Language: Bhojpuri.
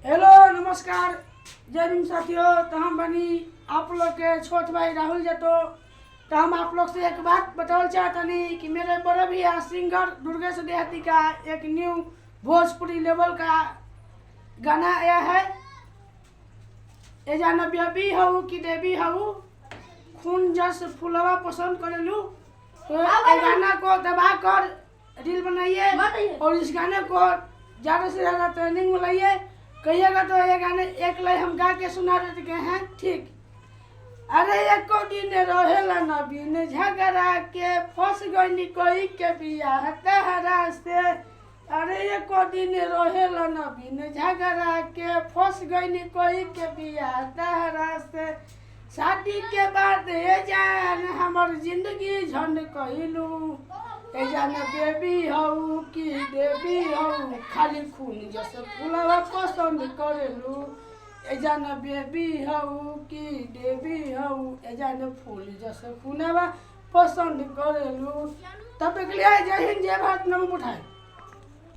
हेलो नमस्कार जय भीम साथियों। तो हम बनी आप लोग के छोट भाई राहुल जतो। तो हम आप लोग से एक बात बताना चाहतनी कि मेरे बड़े भैया सिंगर दुर्गेश देहाती का एक न्यू भोजपुरी लेवल का गाना आया है। ए जाना बेबी हूँ कि देवी हूँ, खून जस फुलवा पसंद करेलू। तो ये गाना को दबा कर रील बनाइए और इस गाने को ज़्यादा से ज़्यादा ट्रेंडिंग में लाइए। कहिएगा तो ये गाने एक लाइन हम गा के सुना देते हैं, ठीक। अरे एक दिन रहेला नबीन झगड़ा के फंस गई कोई के बियाह तहरा से। अरे एक दिन रहेला नबीन झगड़ा के फंस गई कोई के बियाह तहरा से। शादी के बाद ए जान हमर जिंदगी झंड कहलू। ए जान बेबी हूँ कि देवी हूँ, खाली खून जैसे फुलवा पसंद करेलू। ए जान बेबी हूँ कि देवी हूँ, ए जान फूल जैसे खूनवा पसंद करेलू। तब तक के लिए जय हिंद जय भारत, नमो बुढ़ाई।